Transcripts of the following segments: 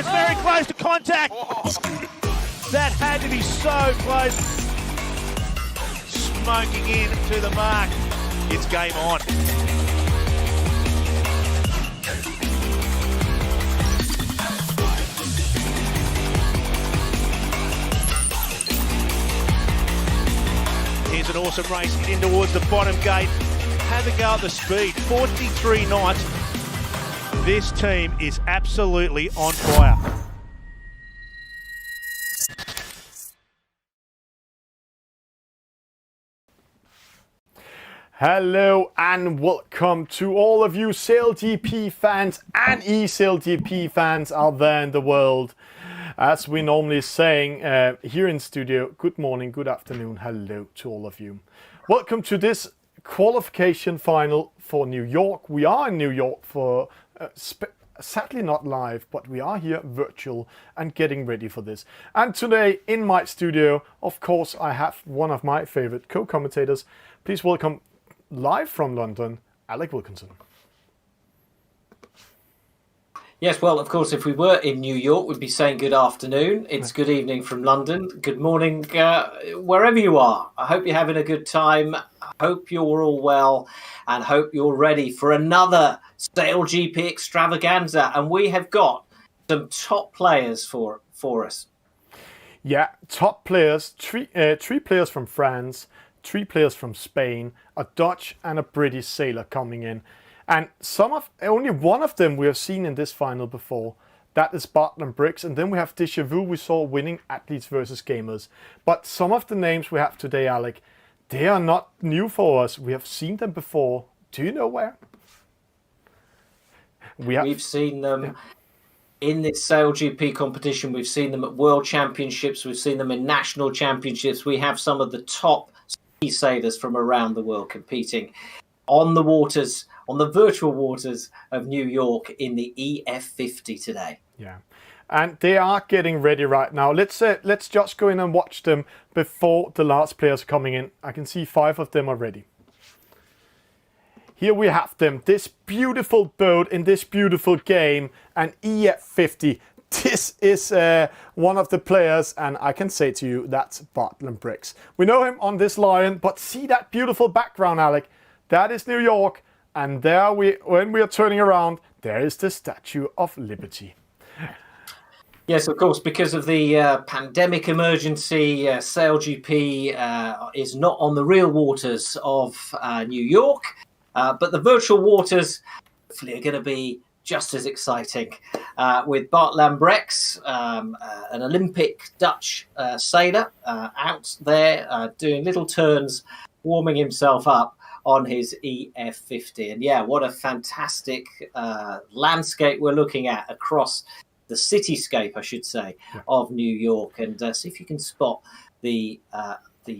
close, very close to contact. That had to be so close. Smoking in to the mark. It's game on. Here's an awesome race in towards the bottom gate. Have a go at the speed, 43 knots. This team is absolutely on fire. Hello and welcome to all of you SailGP fans and eSailGP fans out there in the world. As we normally saying here in studio, good morning, good afternoon, hello to all of you. Welcome to this qualification final for New York. We are in New York for, sadly not live, but we are here virtual and getting ready for this. And today in my studio, of course, I have one of my favorite co-commentators. Please welcome live from London, Alec Wilkinson. Yes, well, of course, if we were in New York, we'd be saying good afternoon. It's good evening from London. Good morning, wherever you are. I hope you're having a good time. I hope you're all well and hope you're ready for another SailGP extravaganza. And we have got some top players for us. Yeah, top players, three players from France, 3 players from Spain, a Dutch and a British sailor coming in. And only one of them we have seen in this final before. That is Bartlam Briggs. And then we have Deja Vu we saw winning Athletes versus Gamers. But some of the names we have today, Alec, they are not new for us. We have seen them before. Do you know where? We've seen them in this SailGP competition. We've seen them at World Championships. We've seen them in National Championships. We have some of the top sea sailors from around the world competing on the waters, on the virtual waters of New York in the EF50 today. Yeah, and they are getting ready right now. Let's just go in and watch them before the last players are coming in. I can see 5 of them already. Here we have them, this beautiful boat in this beautiful game, an EF50. This is one of the players, and I can say to you, that's Bartlam Briggs. We know him on this Lion, but see that beautiful background, Alec? That is New York, and there when we are turning around, there is the Statue of Liberty. Yes, of course, because of the pandemic emergency, SailGP is not on the real waters of New York, but the virtual waters hopefully are going to be just as exciting with Bartlam Briggs, an Olympic Dutch sailor out there doing little turns, warming himself up on his EF50. And yeah, what a fantastic landscape we're looking at across the cityscape, I should say, of New York. And see if you can spot the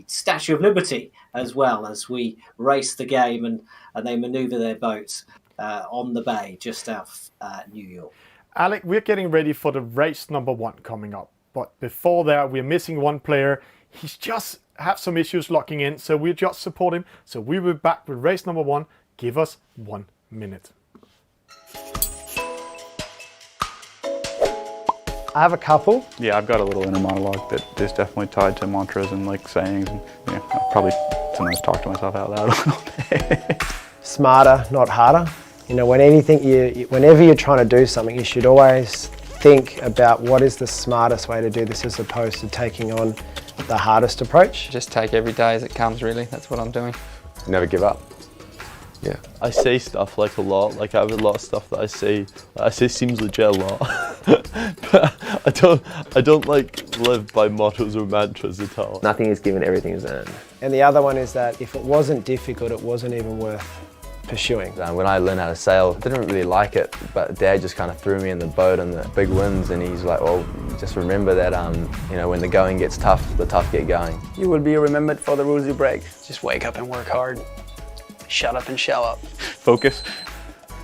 Statue of Liberty as well as we race the game and they maneuver their boats on the bay just out of New York. Alec, we're getting ready for the race number 1 coming up. But before that, we're missing one player. He's just have some issues locking in, so we'll just support him. So we will be back with race number 1. Give us 1 minute. I have a couple. Yeah, I've got a little inner monologue that is definitely tied to mantras and like sayings, and I probably sometimes talk to myself out loud a little bit. Smarter, not harder. You know, whenever you're trying to do something, you should always think about what is the smartest way to do this as opposed to taking on the hardest approach. Just take every day as it comes, really. That's what I'm doing. Never give up. Yeah. I say stuff like a lot, like I have a lot of stuff that I say seems legit a lot. But I don't like live by mottos or mantras at all. Nothing is given, everything is earned. And the other one is that if it wasn't difficult, it wasn't even worth pursuing. When I learned how to sail, I didn't really like it, but Dad just kind of threw me in the boat on the big winds, and he's like, well, just remember that, when the going gets tough, the tough get going. You will be remembered for the rules you break. Just wake up and work hard. Shut up and show up. Focus.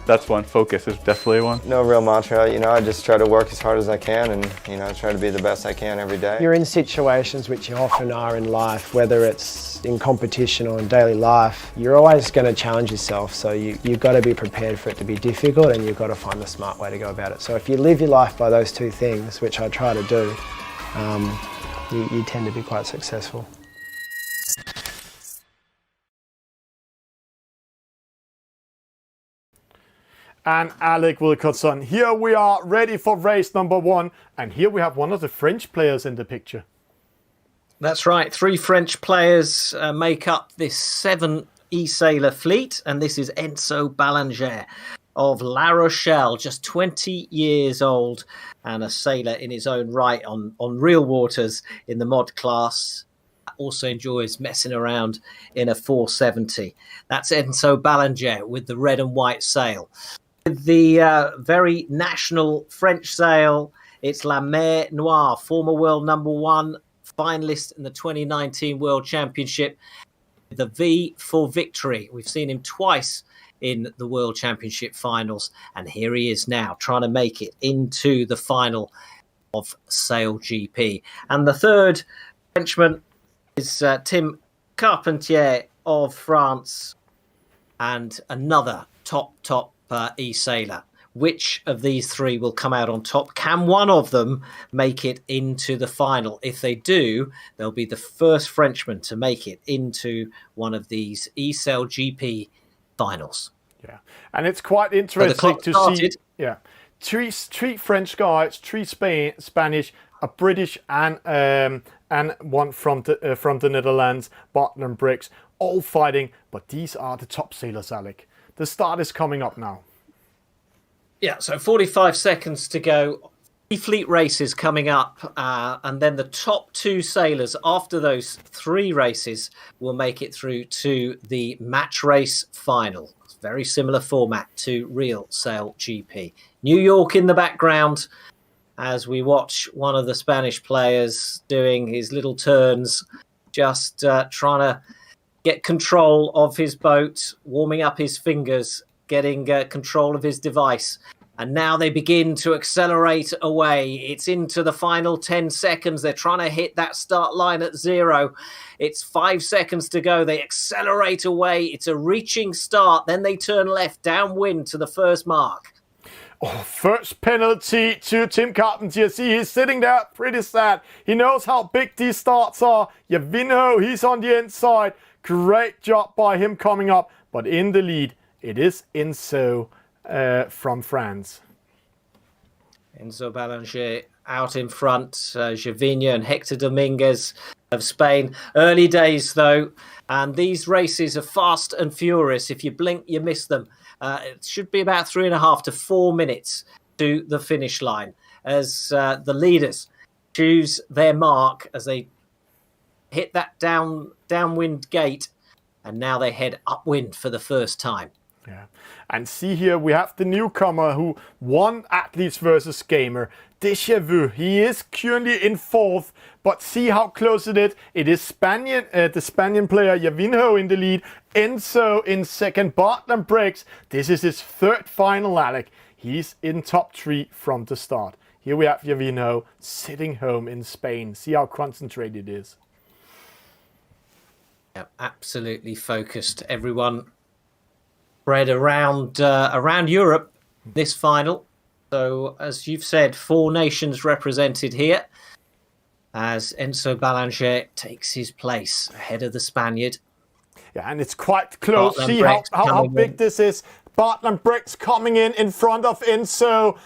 That's one. Focus is definitely one. No real mantra, you know, I just try to work as hard as I can and, you know, try to be the best I can every day. You're in situations which you often are in life, whether it's in competition or in daily life, you're always going to challenge yourself. So you've got to be prepared for it to be difficult, and you've got to find the smart way to go about it. So if you live your life by those two things, which I try to do, you tend to be quite successful. And Alec Wilkinson. Here we are ready for race number 1, and here we have one of the French players in the picture. That's right. 3 French players make up this 7 eSailer fleet, and this is Enzo Ballanger of La Rochelle, just 20 years old and a sailor in his own right on real waters in the mod class. Also enjoys messing around in a 470. That's Enzo Ballanger with the red and white sail. With the very national French sail, it's La Mer Noire, former world number 1, finalist in the 2019 World Championship. The V for victory. We've seen him twice in the World Championship finals, and here he is now trying to make it into the final of eSailGP. And the third Frenchman is Tim Carpentier of France, and another top eSailer. Which of these 3 will come out on top? Can one of them make it into the final? If they do, they'll be the first Frenchman to make it into one of these eSailGP finals. Yeah, and it's quite interesting to see. Yeah, three French guys, 3 Spanish, a British, and one from the Netherlands, Bartland Briggs, all fighting. But these are the top sailors, Alec. The start is coming up now. Yeah, so 45 seconds to go. 3 fleet races coming up, and then the top 2 sailors after those 3 races will make it through to the match race final. It's a very similar format to real eSailGP. New York in the background as we watch one of the Spanish players doing his little turns, just trying to get control of his boat, warming up his fingers, getting control of his device. And now they begin to accelerate away. It's into the final 10 seconds. They're trying to hit that start line at 0. It's 5 seconds to go. They accelerate away. It's a reaching start. Then they turn left downwind to the first mark. Oh, first penalty to Tim Carpentier. See, he's sitting there pretty sad. He knows how big these starts are. Yavino, he's on the inside. Great job by him coming up. But in the lead, it is Enzo from France. Enzo Ballanger out in front. Javinho and Hector Dominguez of Spain. Early days, though. And these races are fast and furious. If you blink, you miss them. It should be about 3.5 to 4 minutes to the finish line as the leaders choose their mark as they hit that downwind gate, and now they head upwind for the first time. Yeah, and see here we have the newcomer who won Athletes versus Gamer, Déjà Vu. He is currently in 4th, but see how close it is. It is the Spanian player Javinho in the lead, Enzo in 2nd, Bartland Briggs. This is his 3rd final, Alec. He's in top 3 from the start. Here we have Javinho sitting home in Spain. See how concentrated it is. Yeah, absolutely focused. Everyone spread around Europe this final. So, as you've said, 4 nations represented here as Enzo Ballanger takes his place ahead of the Spaniard. Yeah, and it's quite close. Bartland See how big this is. Bartland Briggs coming in front of Enzo.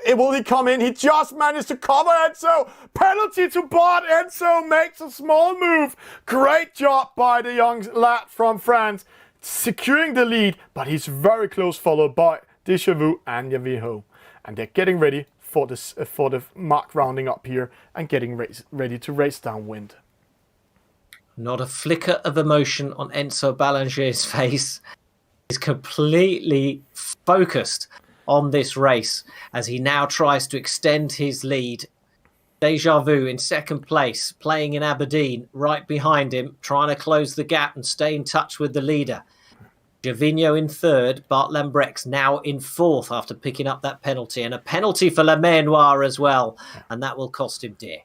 Will he come in? He just managed to cover Enzo. Penalty to Bart. Enzo makes a small move. Great job by the young lad from France, securing the lead. But he's very close, followed by Déjà Vu and Javinho. And they're getting ready for the mark rounding up here and getting ready to race downwind. Not a flicker of emotion on Enzo Ballanger's face. He's completely focused on this race as he now tries to extend his lead. Déjà Vu in 2nd place, playing in Aberdeen, right behind him, trying to close the gap and stay in touch with the leader. Gervinho in third, Bart Lambrecht's now in fourth after picking up that penalty, and a penalty for Le Manoir as well, and that will cost him dear.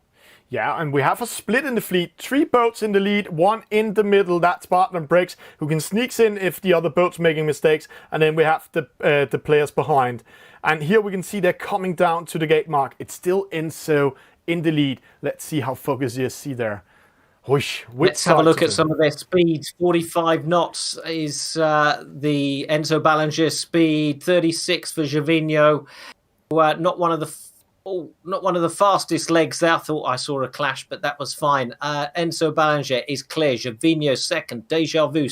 Yeah, and we have a split in the fleet. 3 boats in the lead, 1 in the middle. That's Bart Lambrecht, who can sneak in if the other boat's making mistakes, and then we have the players behind. And here we can see they're coming down to the gate mark. It's still Enzo in the lead. Let's see how focused you see there. Whoosh, let's have a look at some of their speeds. 45 knots is the Enzo Ballinger speed. 36 for Gervinho. Not one of the fastest legs there. I thought I saw a clash, but that was fine. Enzo Ballinger is clear. Gervinho second. Deja Vu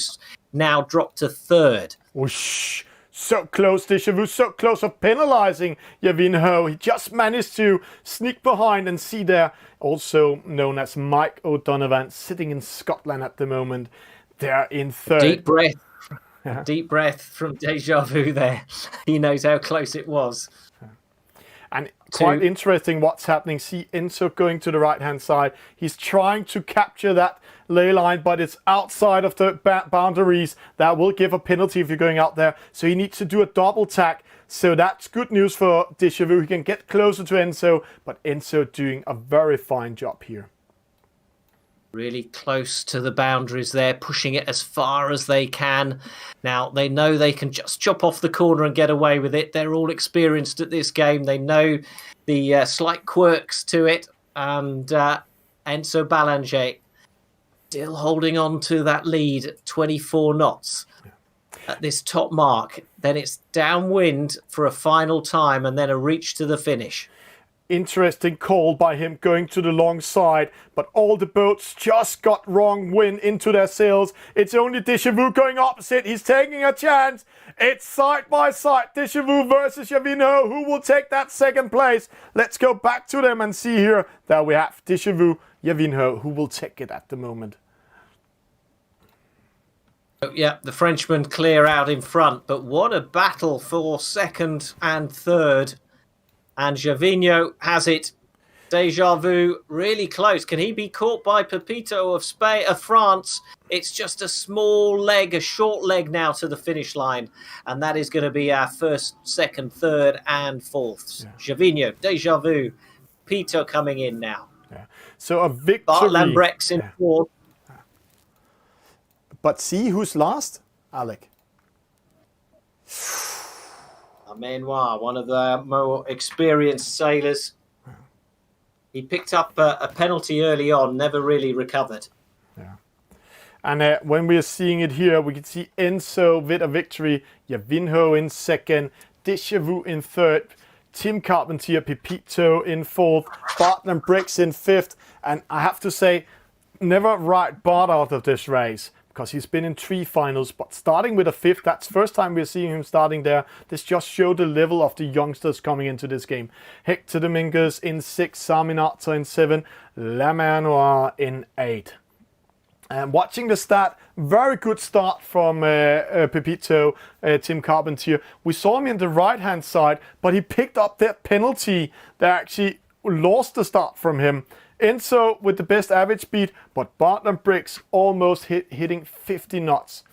now dropped to third. Whoosh. So close, Deja Vu, so close of penalizing Gervinho. He just managed to sneak behind, and see there, also known as Mike O'Donovan, sitting in Scotland at the moment. They're in third. Deep breath. Deep breath from Deja Vu there. He knows how close it was. And quite interesting what's happening. See Enzo going to the right-hand side. He's trying to capture that ley line, but it's outside of the boundaries. That will give a penalty if you're going out there. So he needs to do a double tack. So that's good news for Deja Vu. He can get closer to Enzo, but Enzo doing a very fine job here. Really close to the boundaries there, pushing it as far as they can. Now, they know they can just chop off the corner and get away with it. They're all experienced at this game. They know the slight quirks to it. And Enzo Ballinger still holding on to that lead at 24 knots at this top mark. Then it's downwind for a final time, and then a reach to the finish. Interesting call by him going to the long side, but all the boats just got wrong wind into their sails. It's only Deja Vu going opposite. He's taking a chance. It's side by side, Deja Vu versus Gervinho. Who will take that second place? Let's go back to them and see here. There we have Deja Vu, Gervinho, who will take it at the moment. Yeah, the Frenchmen clear out in front, but what a battle for second and third. And Gervinho has it. Deja Vu really close. Can he be caught by Pepito of Spain, of France? It's just a small leg, a short leg now to the finish line. And that is going to be our first, second, third and fourth. Yeah. Gervinho, Deja Vu, Pepito coming in now. Yeah. So a victory. Bart Lambrecht's in fourth. But see who's last? Alec. Manoir, one of the more experienced sailors. He picked up a penalty early on, never really recovered. Yeah. And when we're seeing it here, we can see Enzo with a victory, Gervinho in second, Deja Vu in third, Tim Carpentier, Pepito in fourth, Bart Lambrecht in fifth. And I have to say, never write Bart out of this race, because he's been in 3 finals, but starting with a 5th, that's the first time we're seeing him starting there. This just showed the level of the youngsters coming into this game. Hector Dominguez in 6, Saminato in 7, Le Manoir in 8. And watching the stat, very good start from Pepito, Tim Carpentier. We saw him in the right-hand side, but he picked up that penalty that actually lost the start from him. Enzo with the best average speed, but Bart Lambrecht almost hitting 50 knots.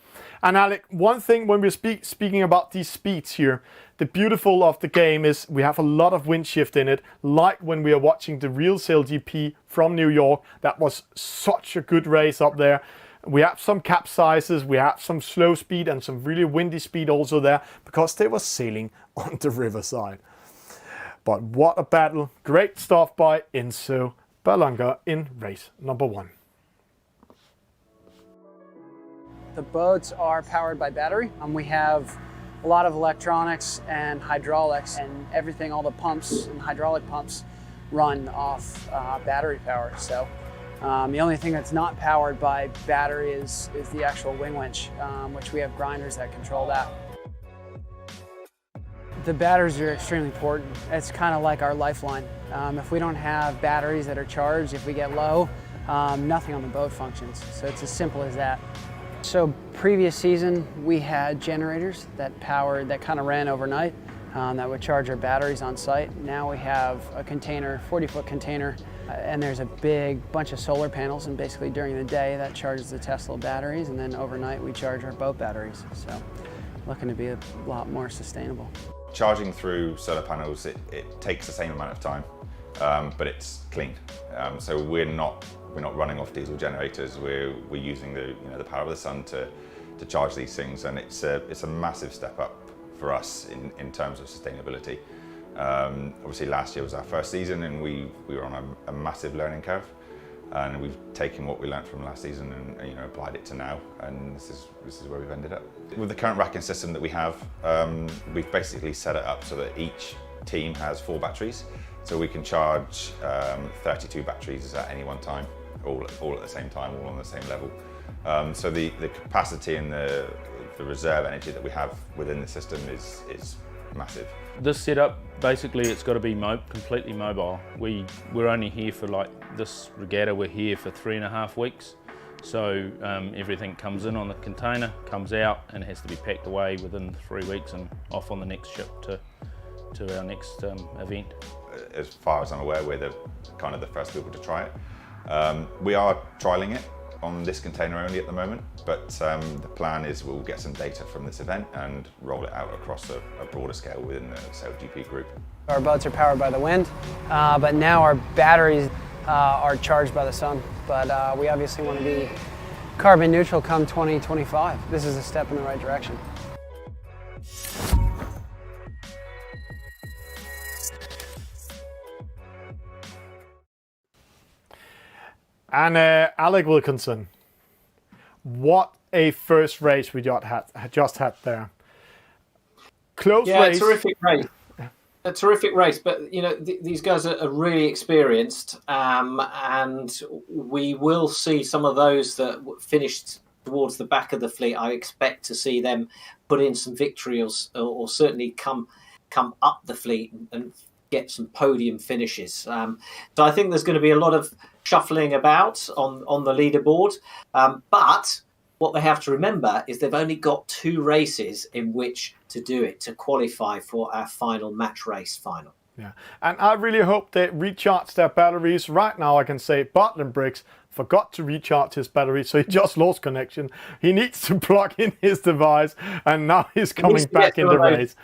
And Alec, one thing when we're speaking about these speeds here, the beautiful of the game is we have a lot of wind shift in it, like when we are watching the real eSailGP from New York. That was such a good race up there. We have some capsizes, we have some slow speed and some really windy speed also there, because they were sailing on the riverside. But what a battle. Great stuff by Enzo Ballinger in race number 1. The boats are powered by battery. We have a lot of electronics and hydraulics, and everything, all the pumps and hydraulic pumps run off battery power. So the only thing that's not powered by battery is the actual wing winch, which we have grinders that control that. The batteries are extremely important. It's kind of like our lifeline. If we don't have batteries that are charged, if we get low, nothing on the boat functions. So it's as simple as that. So previous season, we had generators that kind of ran overnight. that would charge our batteries on site. Now we have a container, 40-foot container, and there's a big bunch of solar panels, and basically during the day that charges the Tesla batteries, and then overnight we charge our boat batteries. So looking to be a lot more sustainable. Charging through solar panels, it takes the same amount of time, but it's clean. So we're not running off diesel generators. We're using the power of the sun to charge these things, and it's a massive step up for us in terms of sustainability. Obviously last year was our first season, and we were on a massive learning curve, and we've taken what we learned from last season and applied it to now, and this is where we've ended up. With the current racking system that we have, we've basically set it up so that each team has 4 batteries, so we can charge 32 batteries at any one time, all at the same time, all on the same level. So the capacity and the reserve energy that we have within the system is massive. This setup, basically it's got to be completely mobile. We're only here for, like this regatta, we're here for 3.5 weeks. So everything comes in on the container, comes out, and has to be packed away within 3 weeks and off on the next ship to our next event. As far as I'm aware, we're the first people to try it. We are trialling it on this container only at the moment, but the plan is we'll get some data from this event and roll it out across a broader scale within the eSailGP group. Our boats are powered by the wind, but now our batteries are charged by the sun. But we obviously want to be carbon neutral come 2025. This is a step in the right direction. And Alec Wilkinson, what a first race we just had there. Close race. Terrific race. A terrific race, but these guys are really experienced, and we will see some of those that finished towards the back of the fleet. I expect to see them put in some victories, or certainly come up the fleet and get some podium finishes. So I think there's going to be a lot of shuffling about on the leaderboard, but what they have to remember is they've only got 2 races in which to do it, to qualify for our final match race final. Yeah, and I really hope they recharge their batteries. Right now I can say Bartlett Briggs forgot to recharge his battery, so he just lost connection. He needs to plug in his device, and now he's coming back in the race.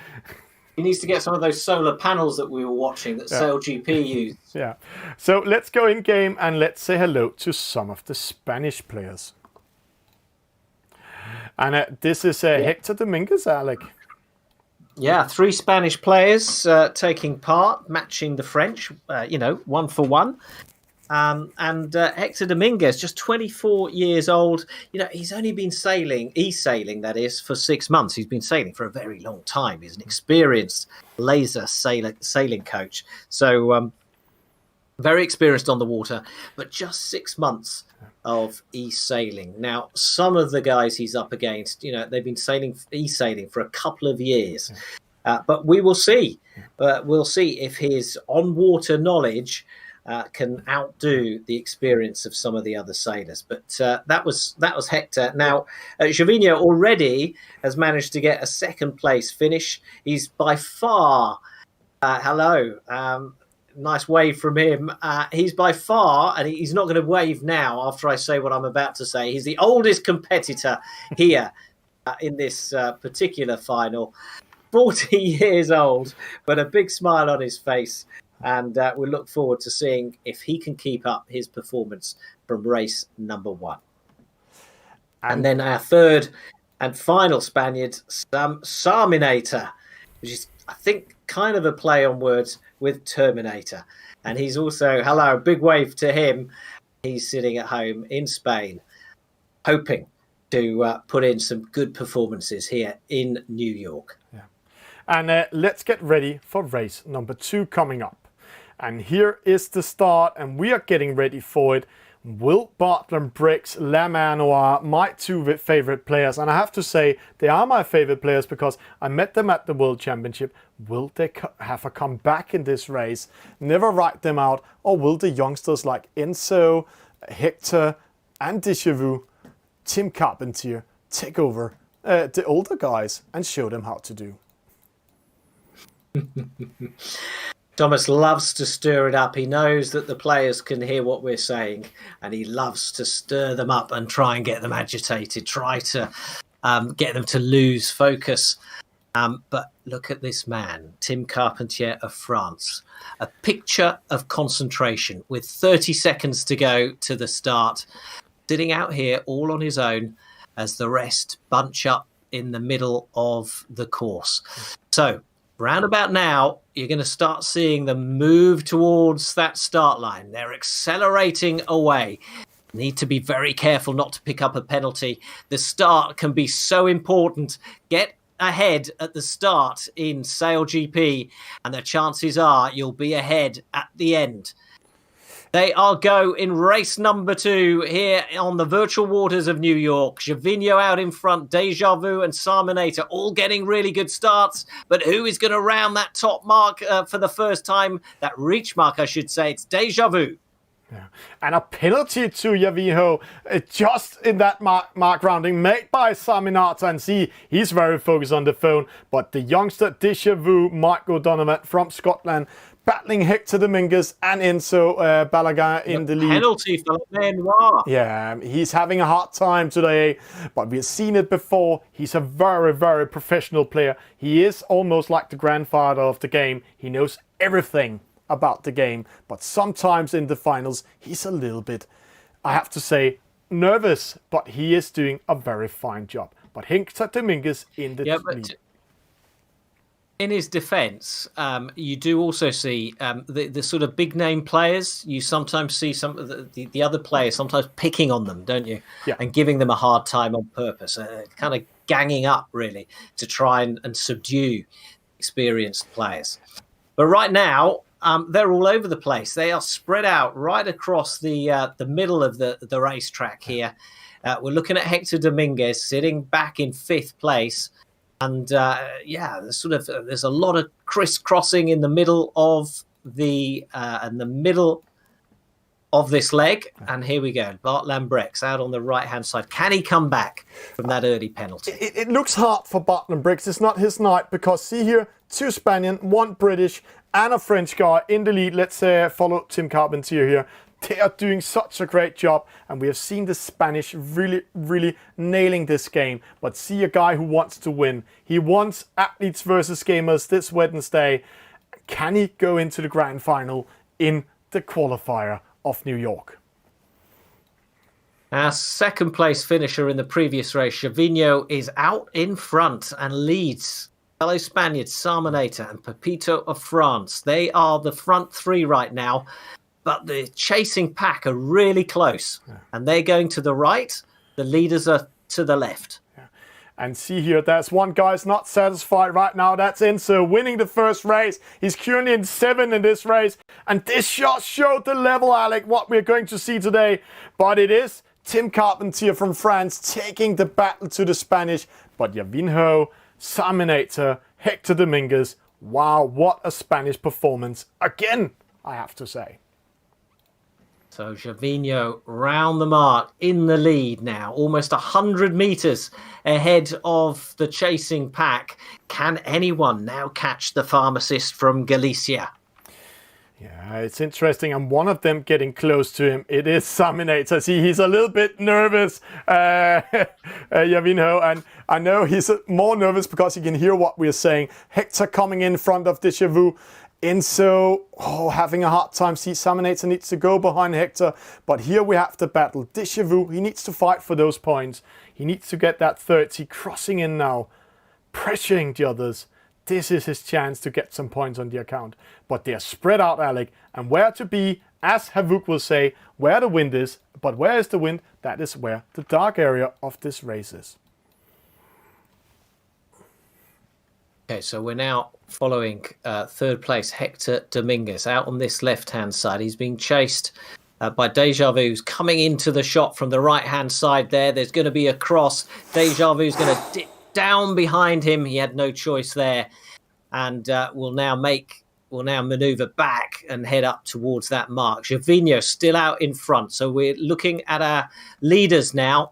He needs to get some of those solar panels that we were watching that eSailGP used. Yeah, so let's go in game and let's say hello to some of the Spanish players. And this is Hector Dominguez, Alec. Yeah, 3 Spanish players taking part, matching the French, 1 for 1. And Hector Dominguez, just 24 years old. He's only been eSailing, that is, for 6 months. He's been sailing for a very long time. He's an experienced laser sailing coach. So very experienced on the water, but just 6 months of eSailing. Now, some of the guys he's up against, they've been eSailing for a couple of years. But we will see. We'll see if his on-water knowledge can outdo the experience of some of the other sailors. But that was Hector. Now, Gervinho already has managed to get a 2nd place finish. He's by far, nice wave from him. He's by far, and he's not going to wave now after I say what I'm about to say, he's the oldest competitor here in this particular final. 40 years old, but a big smile on his face. And we look forward to seeing if he can keep up his performance from race number 1. And then our 3rd and final Spaniard, Sarminator, which is, I think, kind of a play on words with Terminator. And he's also, big wave to him. He's sitting at home in Spain, hoping to put in some good performances here in New York. Yeah. And let's get ready for race number 2 coming up. And here is the start, and we are getting ready for it. Will Bartlett Briggs, La Mer Noire, my 2 favorite players, and I have to say they are my favorite players because I met them at the World Championship. Will they have a comeback in this race, never write them out, or will the youngsters like Enzo, Hector and Déjà Vu, Tim Carpentier take over the older guys and show them how to do? Thomas loves to stir it up. He knows that the players can hear what we're saying, and he loves to stir them up and try and get them agitated, try to get them to lose focus. But look at this man, Tim Carpentier of France, a picture of concentration with 30 seconds to go to the start, sitting out here all on his own as the rest bunch up in the middle of the course. So round about now, you're going to start seeing them move towards that start line. They're accelerating away. Need to be very careful not to pick up a penalty. The start can be so important. Get ahead at the start in eSailGP, and the chances are you'll be ahead at the end. They are go in race number 2 here on the virtual waters of New York. Gervinho out in front, Deja Vu and Sarminator all getting really good starts. But who is going to round that top mark for the first time? That reach mark, I should say. It's Deja Vu. Yeah. And a penalty to Gervinho just in that mark rounding made by Sarminator, and see, he's very focused on the phone. But the youngster Deja Vu, Michael Donovan from Scotland, battling Hector Dominguez and Enzo Balaguer in the lead. Penalty for Lenoir. Yeah, he's having a hard time today, but we've seen it before. He's a very, very professional player. He is almost like the grandfather of the game. He knows everything about the game, but sometimes in the finals, he's a little bit, I have to say, nervous, but he is doing a very fine job. But Hector Dominguez in the lead. In his defence, you do also see the sort of big name players. You sometimes see some of the other players sometimes picking on them, don't you? Yeah. And giving them a hard time on purpose, kind of ganging up really to try and subdue experienced players. But right now, they're all over the place. They are spread out right across the middle of the racetrack here. We're looking at Hector Dominguez sitting back in 5th place. And there's a lot of crisscrossing in the middle of this leg. And here we go. Bart Lambrex out on the right-hand side. Can he come back from that early penalty? It looks hard for Bart Lambrex. It's not his night, because see here, 2 Spaniard, 1 British, and a French guy in the lead. Let's follow Tim Carpentier here. They are doing such a great job, and we have seen the Spanish really, really nailing this game. But see a guy who wants to win. He wants Athletes versus Gamers this Wednesday. Can he go into the grand final in the qualifier of New York? Our second place finisher in the previous race, Gervinho, is out in front and leads fellow Spaniards, Sarminator and Pepito of France. They are the front 3 right now. But the chasing pack are really close, and they're going to the right. The leaders are to the left. Yeah. And see here, there's one guy's not satisfied right now. That's Enzo winning the first race. He's currently in 7th in this race. And this just showed the level, Alec, what we're going to see today. But it is Tim Carpentier from France taking the battle to the Spanish. But Gervinho, Sarminator, Hector Dominguez. Wow, what a Spanish performance. Again, I have to say. So Gervinho round the mark in the lead now, almost 100 metres ahead of the chasing pack. Can anyone now catch the pharmacist from Galicia? Yeah, it's interesting. And one of them getting close to him, it is Sarminator. See, he's a little bit nervous, Gervinho. And I know he's more nervous because he can hear what we're saying. Hector coming in front of Deja Vu. Enzo, having a hard time. See, Sarminator needs to go behind Hector. But here we have the battle. Deja Vu, he needs to fight for those points. He needs to get that 30, crossing in now, pressuring the others. This is his chance to get some points on the account. But they're spread out, Alec. And where to be, as Havuk will say, where the wind is. But where is the wind? That is where the dark area of this race is. Okay, so we're now following 3rd place, Hector Dominguez, out on this left-hand side. He's being chased by Deja Vu, who's coming into the shot from the right-hand side there. There's going to be a cross. Deja Vu's going to dip down behind him. He had no choice there, and will now manoeuvre back and head up towards that mark. Gervinho still out in front, so we're looking at our leaders now.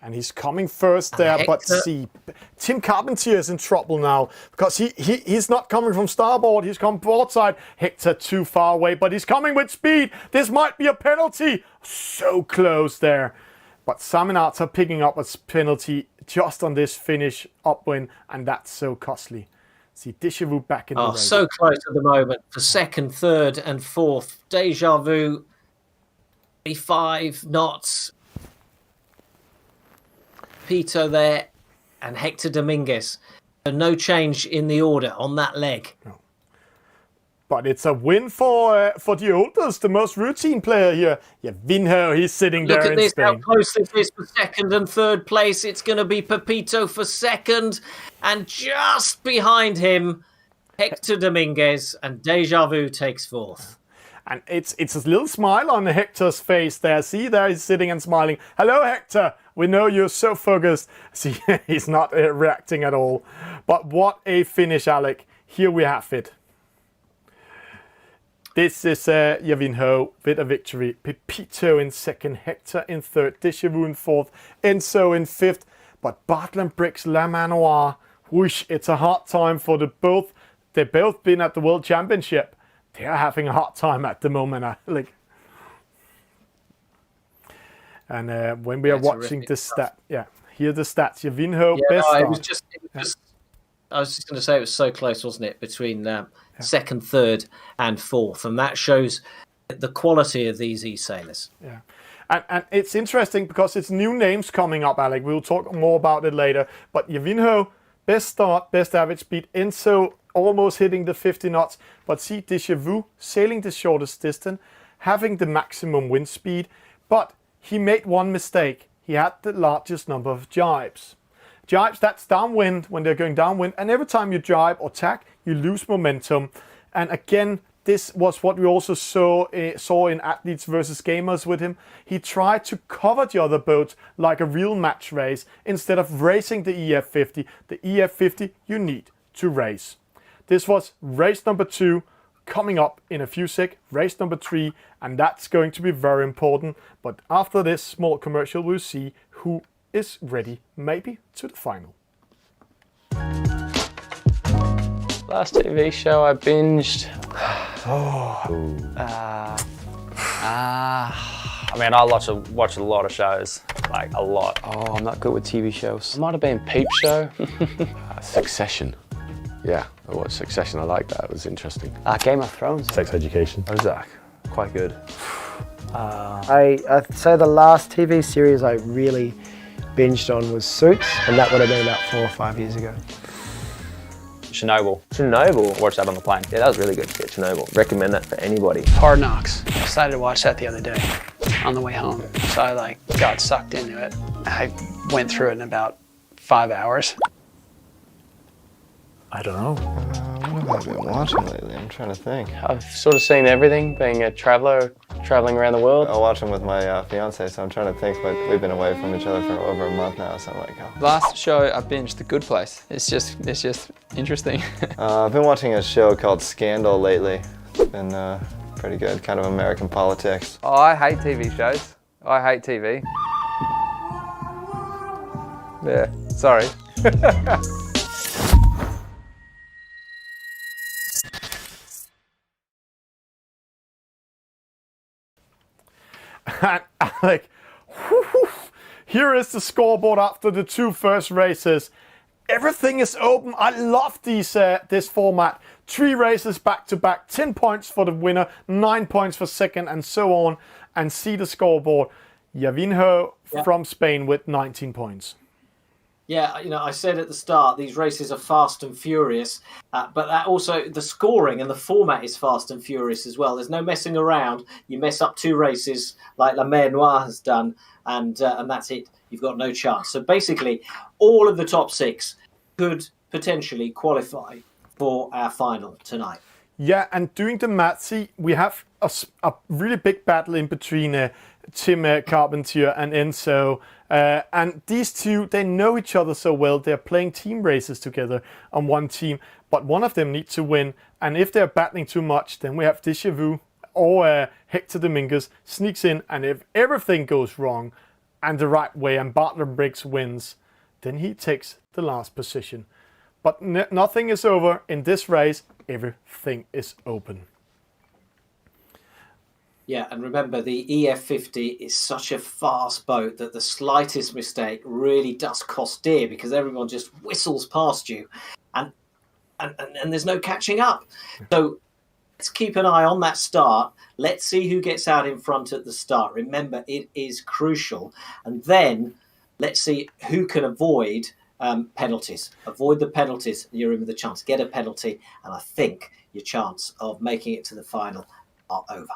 And he's coming first there, but see, Tim Carpentier is in trouble now because he's not coming from starboard, he's coming broadside. Hector too far away, but he's coming with speed. This might be a penalty. So close there. But Saminats are picking up a penalty just on this finish upwind, and that's so costly. See, Déjà Vu back in the race. So close at the moment for second, third, and fourth. Déjà Vu, 5 knots. Pito there, and Hector Dominguez. No change in the order on that leg. No. But it's a win for the oldest, the most routine player here. Yeah, Vinho, he's sitting there in Spain. Look at this, how close this is for second and third place. It's going to be Pepito for second, and just behind him, Hector Dominguez, and Déjà Vu takes fourth. And it's a little smile on Hector's face there. See, there he's sitting and smiling. Hello, Hector. We know you're so focused. See, he's not reacting at all. But what a finish, Alec. Here we have it. This is Yavinho with a victory. Pepito in second, Hector in third, Déjà Vu in fourth, Enzo in fifth. But Bartland Briggs, La Manoir, whoosh, it's a hard time for the both. They've both been at the World Championship. They're having a hard time at the moment, Alec. And when we are watching the stat, here are the stats. Yavinho, best start. I was just going to say it was so close, wasn't it, between second, third, and fourth, and that shows the quality of these e-sailors. Yeah, and it's interesting because it's new names coming up, Alec. We'll talk more about it later. But Yavinho, best start, best average speed. Enzo almost hitting the 50 knots. But see, Déjà Vu sailing the shortest distance, having the maximum wind speed. But he made one mistake. He had the largest number of jibes. Jibes, that's downwind when they're going downwind. And every time you jibe or tack, you lose momentum. And again, this was what we also saw in Athletes versus Gamers with him. He tried to cover the other boats like a real match race instead of racing the EF50. The EF50 you need to race. This was race number 2. Coming up in a few seconds, race number 3, and that's going to be very important. But after this small commercial, we'll see who is ready, maybe, to the final. Last TV show I binged. I mean, I watch a lot of shows, like a lot. Oh, I'm not good with TV shows. It might have been Peep Show. Succession. Yeah, I watched Succession. I like that. It was interesting. Game of Thrones. Sex Education. What is that? Quite good. I'd say the last TV series I really binged on was Suits, and that would have been about 4 or 5 years ago. Chernobyl. Chernobyl? Watched that on the plane. Yeah, that was really good. Yeah, Chernobyl. Recommend that for anybody. Hard Knocks. I decided to watch that the other day on the way home. So I got sucked into it. I went through it in about 5 hours. I don't know. What have I been watching lately? I'm trying to think. I've sort of seen everything, being a traveller, travelling around the world. I watch them with my fiance, so I'm trying to think, but we've been away from each other for over a month now, so I'm like, oh. Last show I binged, The Good Place. It's just interesting. I've been watching a show called Scandal lately. It's been pretty good, kind of American politics. Oh, I hate TV shows. I hate TV. Yeah, sorry. And Alec, here is the scoreboard after the 2 first races. Everything is open. I love this format. 3 races back to back, 10 points for the winner, 9 points for second, and so on. And see the scoreboard. Yavinho from Spain with 19 points. Yeah, I said at the start, these races are fast and furious, but that also, the scoring and the format is fast and furious as well. There's no messing around. You mess up 2 races like La Mer Noire has done, and that's it. You've got no chance. So basically, all of the top 6 could potentially qualify for our final tonight. Yeah, and doing the math, see, we have a really big battle in between Tim Carpentier and Enzo. And these two, they know each other so well. They're playing team races together on one team, but one of them needs to win. And if they're battling too much, then we have Déjà Vu or Hector Dominguez sneaks in. And if everything goes wrong, and the right way, and Bartlett Briggs wins, then he takes the last position. But nothing is over in this race. Everything is open. Yeah, and remember, the EF50 is such a fast boat that the slightest mistake really does cost dear, because everyone just whistles past you, and there's no catching up. So let's keep an eye on that start. Let's see who gets out in front at the start. Remember, it is crucial. And then let's see who can avoid penalties. Avoid the penalties, and you're in with a chance. Get a penalty, and I think your chance of making it to the final are over.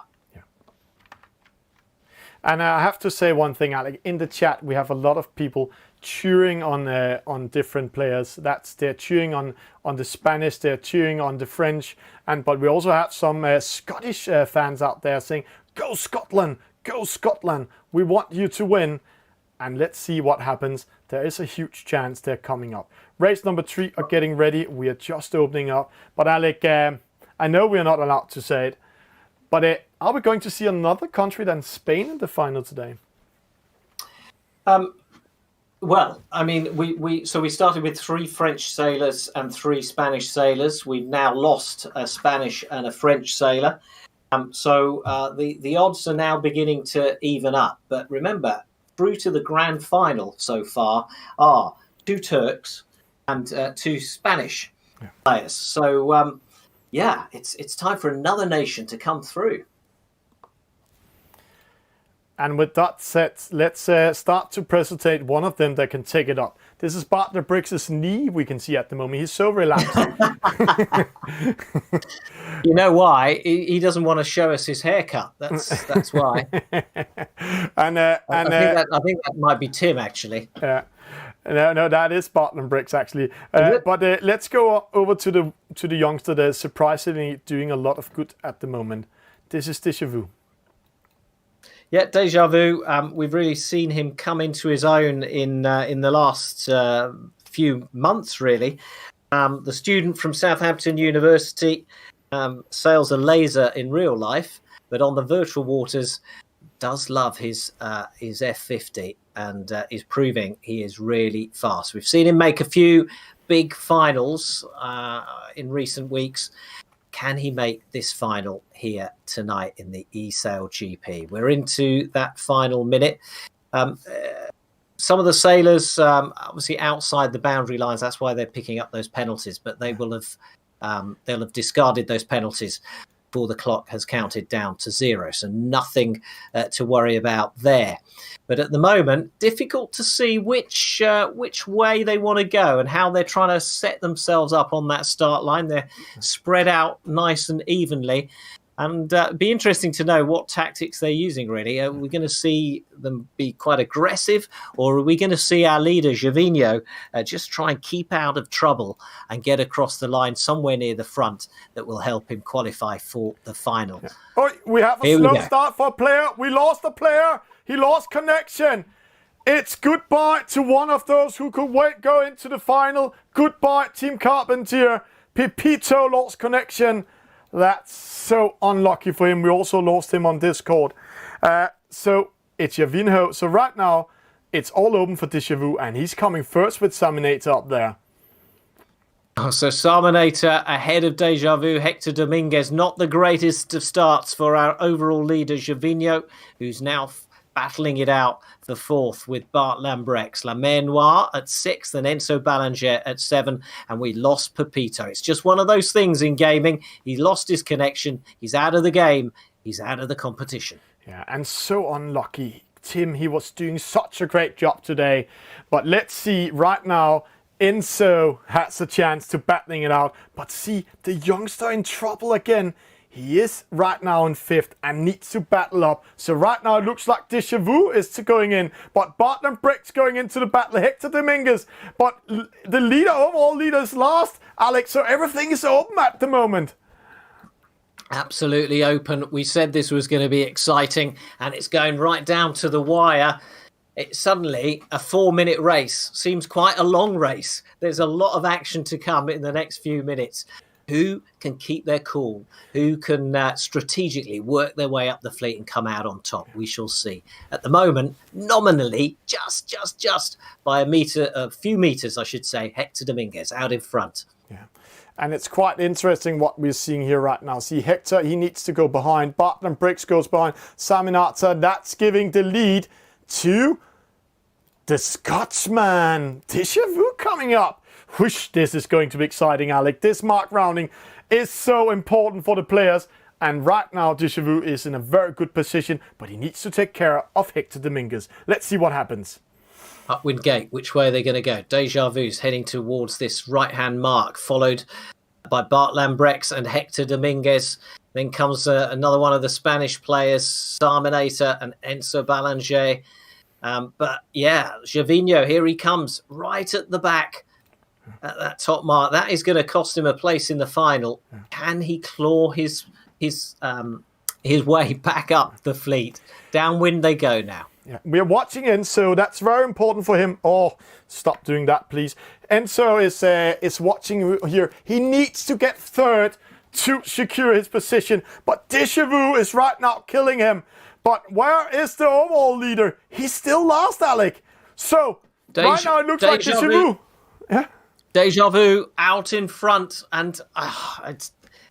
And I have to say one thing, Alec. In the chat, we have a lot of people cheering on different players. They're cheering on the Spanish, they're cheering on the French, but we also have some Scottish fans out there saying, "Go Scotland, go Scotland! We want you to win." And let's see what happens. There is a huge chance they're coming up. Race number 3 are getting ready. We are just opening up. But Alec, I know we are not allowed to say it, but are we going to see another country than Spain in the final today? Well, I mean, we started with 3 French sailors and 3 Spanish sailors. We've now lost a Spanish and a French sailor. So the odds are now beginning to even up. But remember, through to the grand final so far are 2 Turks and 2 Spanish players. So, it's time for another nation to come through. And with that said, let's start to presentate one of them that can take it up. This is Bartlett Briggs' knee we can see at the moment. He's so relaxed. You know why? He doesn't want to show us his haircut. That's why. I think that might be Tim, actually. Yeah. No, that is Bartlett Briggs, actually. But let's go over to the youngster that is surprisingly doing a lot of good at the moment. This is Deja Vu. Yeah, Deja Vu. We've really seen him come into his own in the last few months, really. The student from Southampton University sails a laser in real life, but on the virtual waters does love his F50 and is proving he is really fast. We've seen him make a few big finals in recent weeks. Can he make this final here tonight in the eSailGP? We're into that final minute. Some of the sailors, obviously outside the boundary lines, that's why they're picking up those penalties, but they will have they'll have discarded those penalties before the clock has counted down to 0. So nothing to worry about there. But at the moment, difficult to see which way they want to go and how they're trying to set themselves up on that start line. They're spread out nice and evenly. And it'd be interesting to know what tactics they're using, really. Are we going to see them be quite aggressive, or are we going to see our leader, Gervinho, just try and keep out of trouble and get across the line somewhere near the front that will help him qualify for the final? Yeah. Oh, we have a slow start for a player. We lost a player. He lost connection. It's goodbye to one of those who could go into the final. Goodbye, Team Carpentier. Pepito lost connection. That's so unlucky for him. We also lost him on Discord. So it's Gervinho. So right now, it's all open for Deja Vu, and he's coming first with Saminator up there. So Saminator ahead of Deja Vu. Hector Dominguez, not the greatest of starts for our overall leader, Gervinho, who's now battling it out for 4th with Bart Lambrex. La Mer Noire at 6th and Enzo Balanger at 7. And we lost Pepito. It's just one of those things in gaming. He lost his connection. He's out of the game. He's out of the competition. Yeah, and so unlucky. Tim, he was doing such a great job today. But let's see right now. Enzo has a chance to battling it out. But see, the youngster in trouble again. He is right now in 5th and needs to battle up. So right now it looks like Deja Vu is going in. But Bartlett Briggs going into the battle. Hector Dominguez. But the leader of all leaders last, Alex. So everything is open at the moment. Absolutely open. We said this was going to be exciting, and it's going right down to the wire. It's suddenly a 4-minute race. Seems quite a long race. There's a lot of action to come in the next few minutes. who can keep their cool, who can strategically work their way up the fleet and come out on top. We shall see. At the moment, nominally, just by a few meters, I should say, Hector Dominguez out in front. Yeah. And it's quite interesting what we're seeing here right now. See, Hector, he needs to go behind. Bartland Briggs goes behind. Saminata, that's giving the lead to the Scotsman. Déjà Vu coming up. Whoosh, this is going to be exciting, Alec. This mark rounding is so important for the players. And right now, Déjà Vu is in a very good position, but he needs to take care of Hector Dominguez. Let's see what happens. Upwind gate, which way are they going to go? Déjà Vu's heading towards this right-hand mark, followed by Bart Lambrex and Hector Dominguez. Then comes another one of the Spanish players, Sarminator and Enzo Balanger. But yeah, Gervinho, here he comes, right at the back at that top mark. That is going to cost him a place in the final. Can he claw his way back up the fleet? Downwind they go now. Yeah, we're watching Enzo. That's very important for him. Oh, stop doing that, please. Enzo is watching here. He needs to get third to secure his position. But Déjà Vu is right now killing him. But where is the overall leader? He's still last, Alec. So, right now it looks like Déjà Vu. Yeah. Déjà Vu out in front. And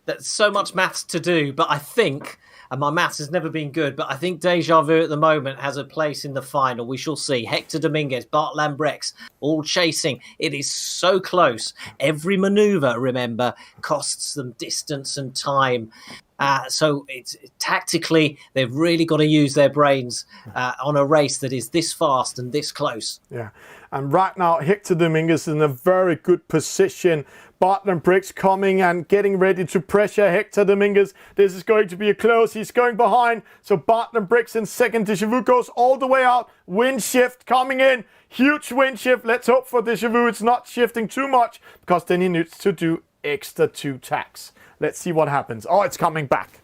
that's so much maths to do. But I think... and my maths has never been good, but I think Déjà Vu at the moment has a place in the final. We shall see. Hector Dominguez, Bart Lambrex, all chasing. It is so close. Every manoeuvre, remember, costs them distance and time. So it's tactically, they've really got to use their brains on a race that is this fast and this close. Yeah, and right now Hector Dominguez is in a very good position. Bartland Briggs coming and getting ready to pressure Hector Dominguez. This is going to be a close. He's going behind. So Bartland Briggs in second. Déjà Vu goes all the way out. Wind shift coming in. Huge wind shift. Let's hope for Déjà Vu it's not shifting too much, because then he needs to do extra 2 tacks. Let's see what happens. Oh, it's coming back.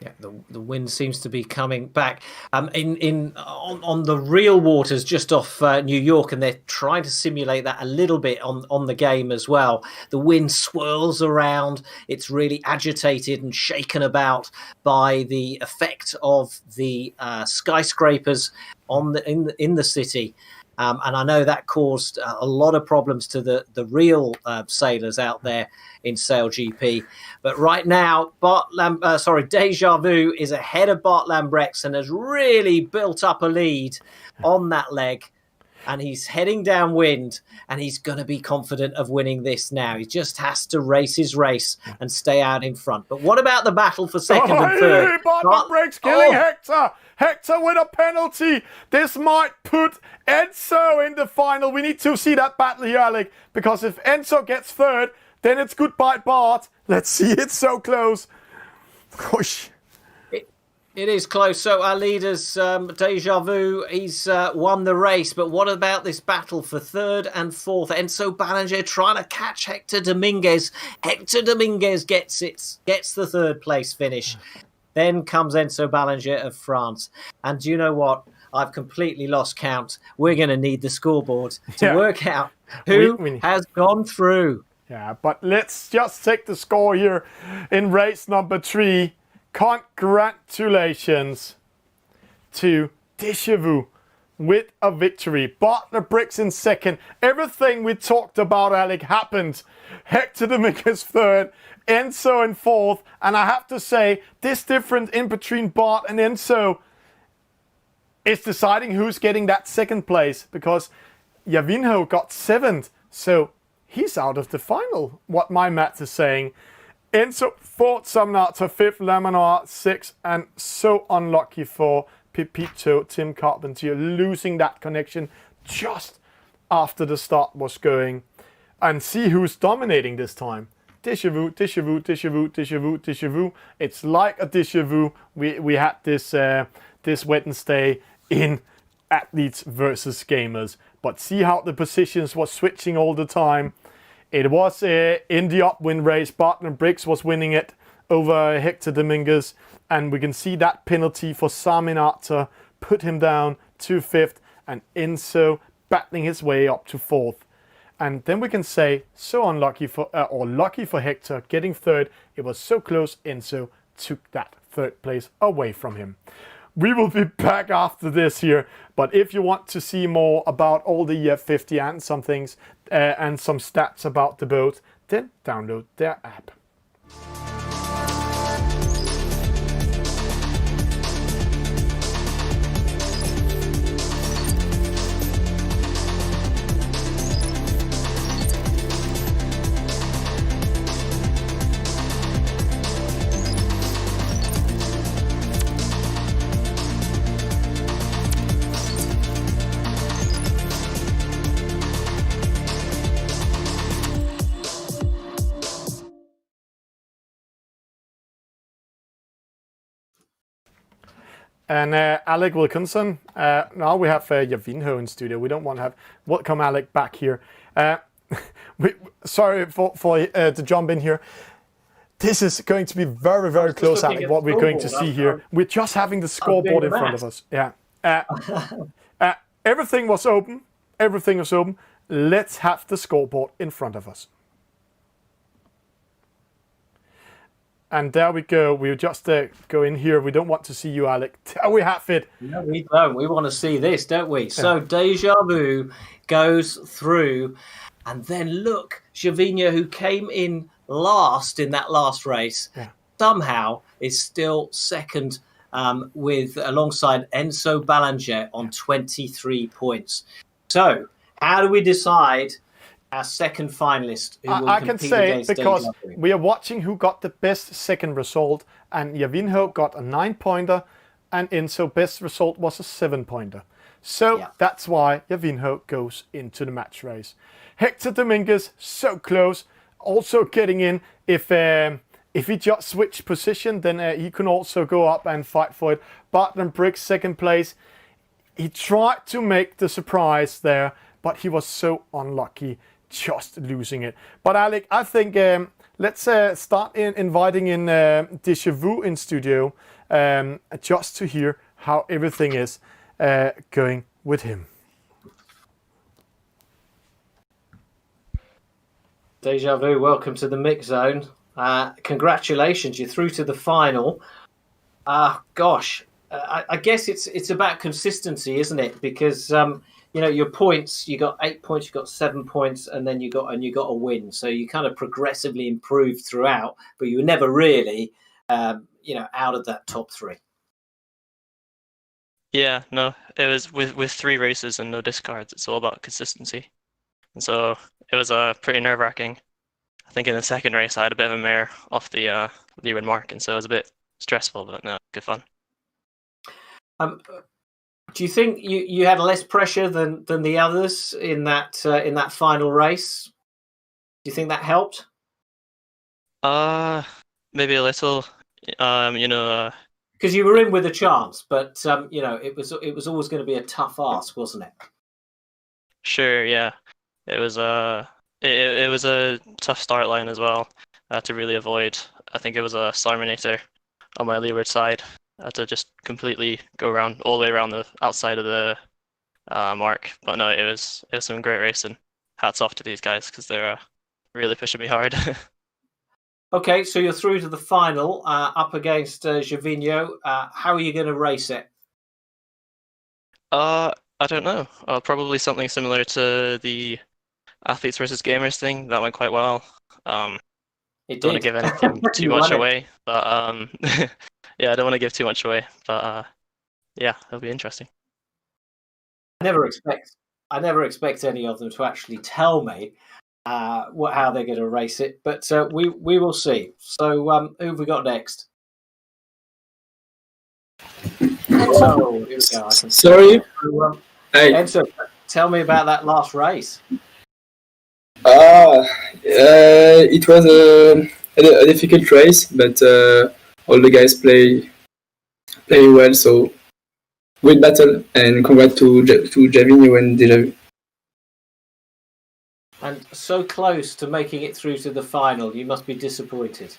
Yeah, the wind seems to be coming back. On the real waters just off New York, and they're trying to simulate that a little bit on the game as well. The wind swirls around. It's really agitated and shaken about by the effect of the skyscrapers in the city. And I know that caused a lot of problems to the real sailors out there in SailGP. But right now, Déjà Vu is ahead of Bart Lambrex and has really built up a lead on that leg. And he's heading downwind, and he's going to be confident of winning this now. He just has to race his race and stay out in front. But what about the battle for second and third? Bart Lambrex killing Hector. Hector with a penalty. This might put Enzo in the final. We need to see that battle here, Alec, because if Enzo gets third, then it's goodbye, Bart. Let's see, it's so close. Whoosh. It is close. So our leaders, Déjà Vu, he's won the race. But what about this battle for third and fourth? Enzo Balanger trying to catch Hector Dominguez. Hector Dominguez gets the third place finish. Then comes Enzo Balanger of France. And do you know what? I've completely lost count. We're going to need the scoreboard to work out who has gone through. Yeah, but let's just take the score here in race number 3. Congratulations to Déjà Vu with a victory. Bartland Briggs in second. Everything we talked about, Alec, happened. Hector Dominguez third. Enzo in fourth. And I have to say, this difference in between Bart and Enzo is deciding who's getting that second place, because Gervinho got 7th. So he's out of the final, what my math is saying. Enzo 4th, Saminata 5th, Laminar 6th, and so unlucky for Pepito, Tim Carpentier, losing that connection just after the start was going. And see who's dominating this time. Déjà Vu, Déjà Vu, Déjà Vu, Déjà Vu, Déjà Vu. It's like a Déjà Vu we had this Wednesday in Athletes versus Gamers. But see how the positions was switching all the time. It was in the upwind race. Bartland Briggs was winning it over Hector Dominguez. And we can see that penalty for Saminata put him down to 5th. And Enzo battling his way up to 4th. And then we can say, so unlucky for, or lucky for Hector getting third. It was so close, Enzo took that third place away from him. We will be back after this here, but if you want to see more about all the 50 and some things and some stats about the boat, then download their app. And Alec Wilkinson, now we have Javinho in studio. We don't want to have, welcome Alec back here. Sorry for to jump in here. This is going to be very, very close, Alec, what we're going to see here. We're just having the scoreboard in front of us. Yeah. Everything was open. Everything was open. Let's have the scoreboard in front of us. And there we go. We'll just go in here. We don't want to see you, Alec. There we have it. No, we don't. We want to see this, don't we? Yeah. So Deja Vu goes through. And then look, Gervinho, who came in last in that last race, somehow is still second with alongside Enzo Balanger on 23 points. So how do we decide our second finalist who will I can say, because Deja Vu? we are watching who got the best second result, and Javinho got a 9-pointer, and Enzo best result was a 7-pointer. So that's why Javinho goes into the match race. Hector Dominguez, so close, also getting in. If he just switched position, then he can also go up and fight for it. Barton Briggs, second place. He tried to make the surprise there, but he was so unlucky, just losing it. But Alec, I think let's start inviting in Deja Vu in studio, just to hear how everything is going with him. Deja Vu, welcome to the mix zone. Congratulations, you're through to the final. Gosh, I guess it's about consistency, isn't it? Because you know, your points, you got 8 points, you got 7 points, and then you got a win. So you kind of progressively improved throughout, but you were never really out of that top three. Yeah, no, it was with 3 races and no discards. It's all about consistency, and so it was pretty nerve-wracking. I think in the second race I had a bit of a mare off the leeward mark, and so it was a bit stressful, but no, good fun. Do you think you had less pressure than the others in that final race? Do you think that helped? Maybe a little. Because you were in with a chance, but it was always going to be a tough ask, wasn't it? Sure, yeah. It was it was a tough start line as well to really avoid. I think it was a Starminator on my leeward side. I had to just completely go around all the way around the outside of the mark. But no, it was some great racing. Hats off to these guys because they're really pushing me hard. Okay, so you're through to the final up against Gervinho. How are you going to race it? I don't know. Probably something similar to the athletes versus gamers thing. That went quite well. Don't want to give anything too much away, but yeah, I don't want to give too much away, but yeah, it'll be interesting. I never expect any of them to actually tell me how they're going to race it, but we will see. So who have we got next? So here we go. Sorry. Hey. Enzo, tell me about that last race. It was a difficult race, but all the guys play well, so great battle, and congrats to Javinho and Deja Vu. And so close to making it through to the final, you must be disappointed.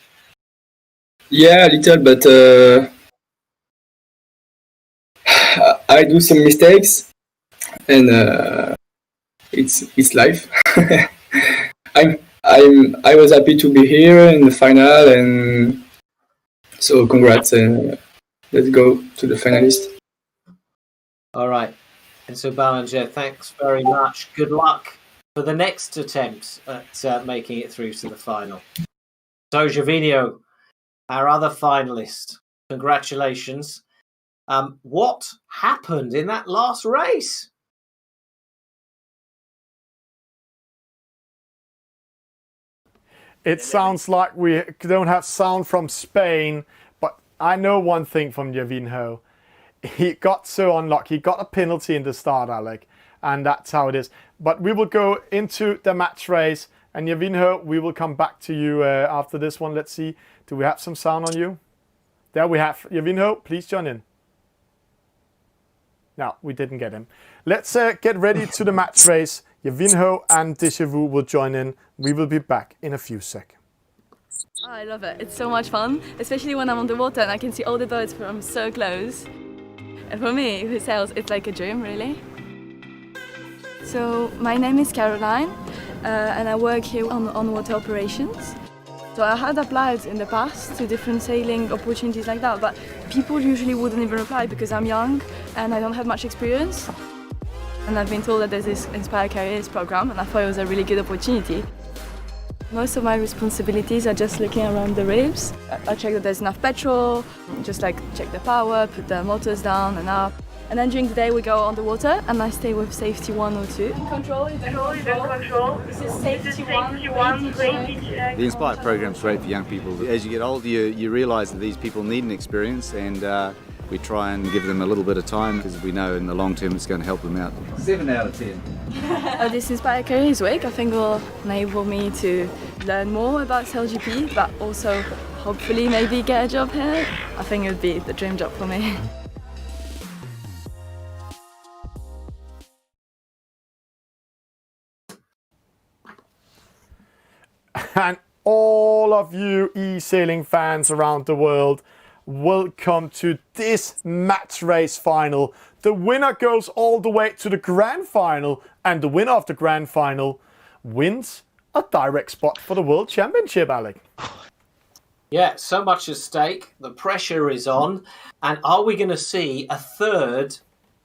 Yeah, a little, but I do some mistakes, and it's life. I was happy to be here in the final, and so congrats, and let's go to the finalist. All right. And so Ballinger, thanks very much. Good luck for the next attempt at making it through to the final. So Gervinho, our other finalist, congratulations. What happened in that last race? It sounds like we don't have sound from Spain, but I know one thing from Gervinho. He got so unlucky. He got a penalty in the start, Alec, and that's how it is. But we will go into the match race, and Gervinho, we will come back to you after this one. Let's see. Do we have some sound on you? There we have. Gervinho, please join in. No, we didn't get him. Let's get ready to the match race. Gervinho and Deja Vu will join in. We will be back in a few seconds. Oh, I love it. It's so much fun, especially when I'm on the water and I can see all the birds from so close. And for me, who sails, it's like a dream, really. So my name is Caroline, and I work here on water operations. So I had applied in the past to different sailing opportunities like that, but people usually wouldn't even apply because I'm young and I don't have much experience. And I've been told that there's this Inspire Careers program, and I thought it was a really good opportunity. Most of my responsibilities are just looking around the ribs. I check that there's enough petrol, just like check the power, put the motors down and up. And then during the day we go on the water and I stay with safety 1 or 2. Control. This is safety 1. The Inspire program is great for young people. As you get older, you realise that these people need an experience, and we try and give them a little bit of time because we know in the long term it's going to help them out. 7 out of 10. This Inspire Careers Week I think will enable me to learn more about eSailGP, but also hopefully maybe get a job here. I think it would be the dream job for me. And all of you e-sailing fans around the world, welcome to this match race final. The winner goes all the way to the grand final, and the winner of the grand final wins a direct spot for the World Championship, Alec. Yeah, so much at stake. The pressure is on. And are we going to see a third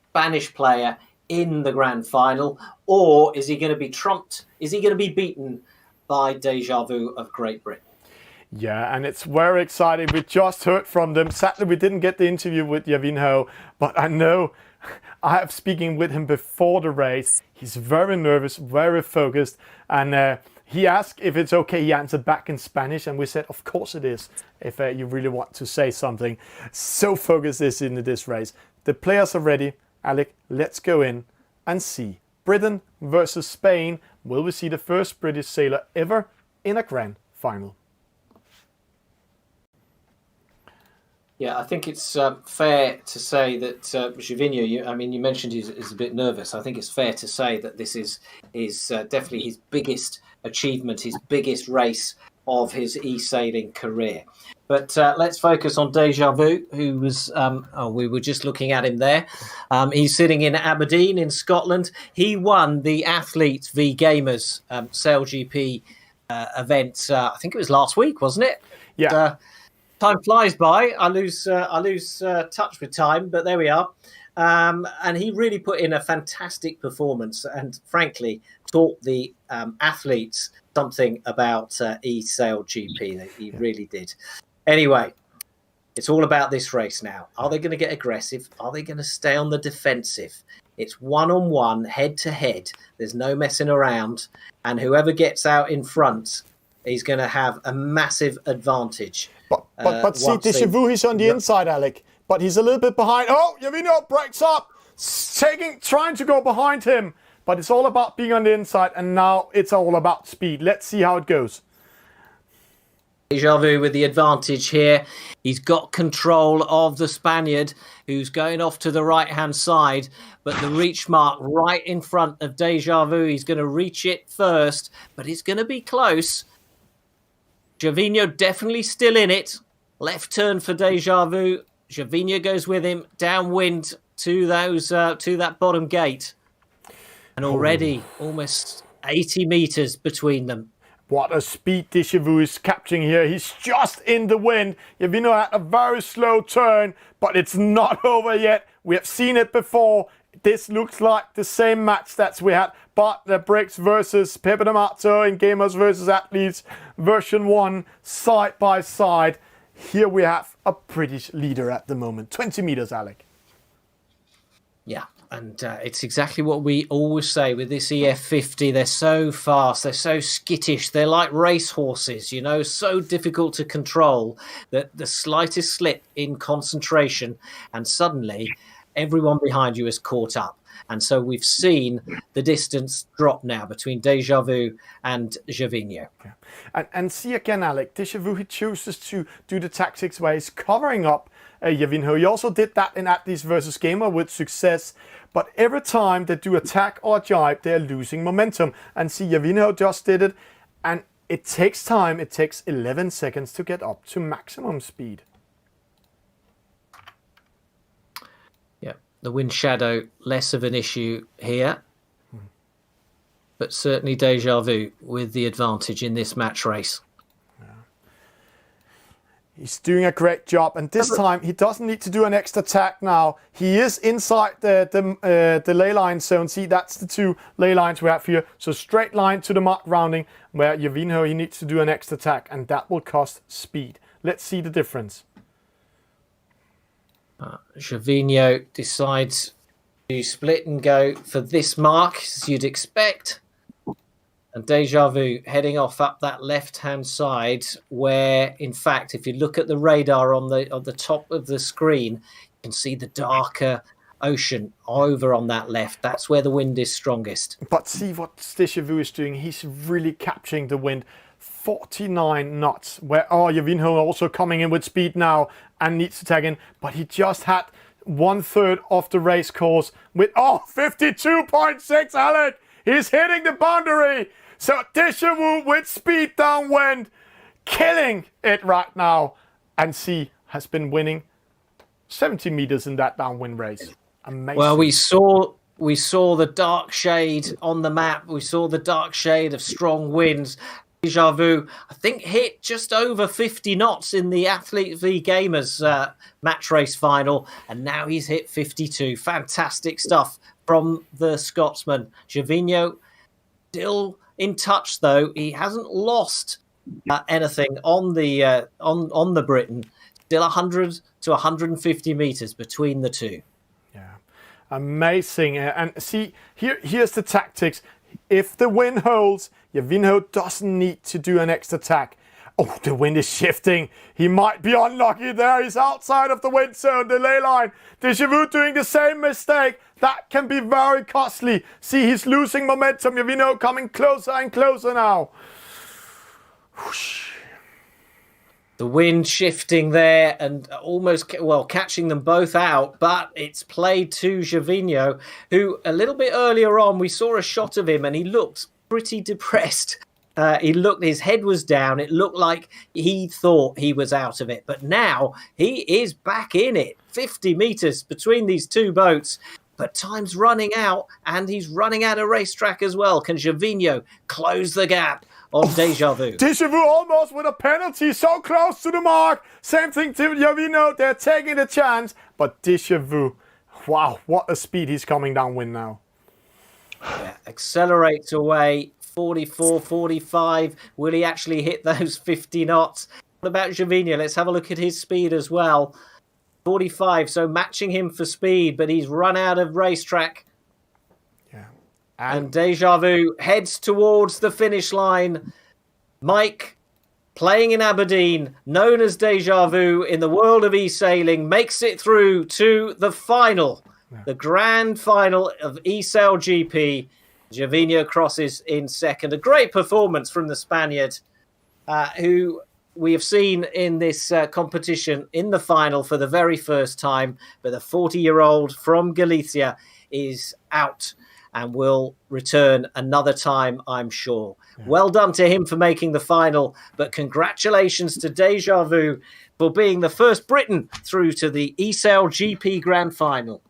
Spanish player in the grand final? Or is he going to be trumped? Is he going to be beaten by Deja Vu of Great Britain? Yeah, and it's very exciting. We just heard from them. Sadly, we didn't get the interview with Gervinho, but I know I have speaking with him before the race. He's very nervous, very focused, and he asked if it's okay. He answered back in Spanish, and we said, of course it is, if you really want to say something. So focused is into this race. The players are ready. Alec, let's go in and see. Britain versus Spain. Will we see the first British sailor ever in a grand final? Yeah, I think it's fair to say that Gervinho, you mentioned he's a bit nervous. I think it's fair to say that this is definitely his biggest achievement, his biggest race of his e-sailing career. But let's focus on Deja Vu, who was, we were just looking at him there. He's sitting in Aberdeen in Scotland. He won the Athletes v Gamers eSailGP event, I think it was last week, wasn't it? Yeah. Time flies by. I lose touch with time, but there we are. And he really put in a fantastic performance and, frankly, taught the athletes something about eSailGP. He really did. Anyway, it's all about this race now. Are they going to get aggressive? Are they going to stay on the defensive? It's one-on-one, head-to-head. There's no messing around. And whoever gets out in front is going to have a massive advantage. But see, Deja Vu, he's on the inside, Alec. But he's a little bit behind. Oh, Gervinho breaks up. Trying to go behind him. But it's all about being on the inside. And now it's all about speed. Let's see how it goes. Deja Vu with the advantage here. He's got control of the Spaniard, who's going off to the right-hand side. But the reach mark right in front of Deja Vu. He's going to reach it first. But it's going to be close. Gervinho definitely still in it. Left turn for Deja Vu. Gervinho goes with him downwind to that bottom gate. And already almost 80 meters between them. What a speed Déjà Vu is capturing here. He's just in the wind. Jovino had a very slow turn, but it's not over yet. We have seen it before. This looks like the same match that we had, but the Bricks versus Pepe D'Amato in Gamers versus Athletes version 1 side by side. Here we have a British leader at the moment. 20 meters, Alec. Yeah, and it's exactly what we always say with this EF50. They're so fast, they're so skittish, they're like racehorses, you know, so difficult to control that the slightest slip in concentration and suddenly everyone behind you is caught up. And so we've seen the distance drop now between Déjà Vu and Jovino. Yeah. And see again, Alec, Déjà Vu, he chooses to do the tactics where he's covering up Jovino. He also did that in Athletes versus Gamer with success. But every time they do attack or jibe, they're losing momentum. And see, Jovino just did it. And it takes time. It takes 11 seconds to get up to maximum speed. The wind shadow, less of an issue here. But certainly Déjà Vu with the advantage in this match race. Yeah. He's doing a great job. And this time, he doesn't need to do an extra attack now. He is inside the ley line zone. See, that's the 2 ley lines we have here. So straight line to the mark rounding, where Jovino, he needs to do an extra attack. And that will cost speed. Let's see the difference. Jovino decides to split and go for this mark, as you'd expect. And Déjà Vu heading off up that left-hand side, where, in fact, if you look at the radar on the top of the screen, you can see the darker ocean over on that left. That's where the wind is strongest. But see what Déjà Vu is doing. He's really capturing the wind. 49 knots, where Jovino also coming in with speed now and needs to tag in, but he just had 1/3 of the race course with 52.6, Alec. He's hitting the boundary. So Déjà Vu with speed downwind, killing it right now. And C has been winning 70 meters in that downwind race. Amazing. Well, we saw the dark shade on the map. We saw the dark shade of strong winds. Déjà Vu, I think, hit just over 50 knots in the Athlete v Gamers match race final, and now he's hit 52. Fantastic stuff from the Scotsman. Jovino still in touch, though. He hasn't lost anything on the Briton. Still 100 to 150 meters between the two. Yeah, amazing. And see, here's the tactics. If the wind holds, Jovino doesn't need to do an extra attack. Oh, the wind is shifting. He might be unlucky there. He's outside of the wind zone, the ley line. Déjà Vu doing the same mistake. That can be very costly. See, he's losing momentum. Jovino coming closer and closer now. Whoosh. The wind shifting there and almost, well, catching them both out, but it's played to Jovino, who a little bit earlier on, we saw a shot of him and he looked pretty depressed. His head was down. It looked like he thought he was out of it, but now he is back in it. 50 meters between these two boats, but time's running out and he's running out of racetrack as well. Can Jovino close the gap on Déjà Vu? Déjà Vu almost with a penalty, so close to the mark. Same thing to Jovino, they're taking the chance, but Déjà Vu, wow, what a speed he's coming downwind now. Yeah, accelerates away, 44, 45. Will he actually hit those 50 knots? What about Jovino? Let's have a look at his speed as well. 45, so matching him for speed, but he's run out of racetrack. Yeah. And Déjà Vu heads towards the finish line. Mike, playing in Aberdeen, known as Déjà Vu in the world of e-sailing, makes it through to the final, the grand final of eSailGP. Jovino crosses in second. A great performance from the Spaniard, who we have seen in this competition in the final for the very first time. But the 40-year-old from Galicia is out and will return another time, I'm sure. Yeah. Well done to him for making the final, but congratulations to Déjà Vu for being the first Briton through to the eSailGP Grand Final.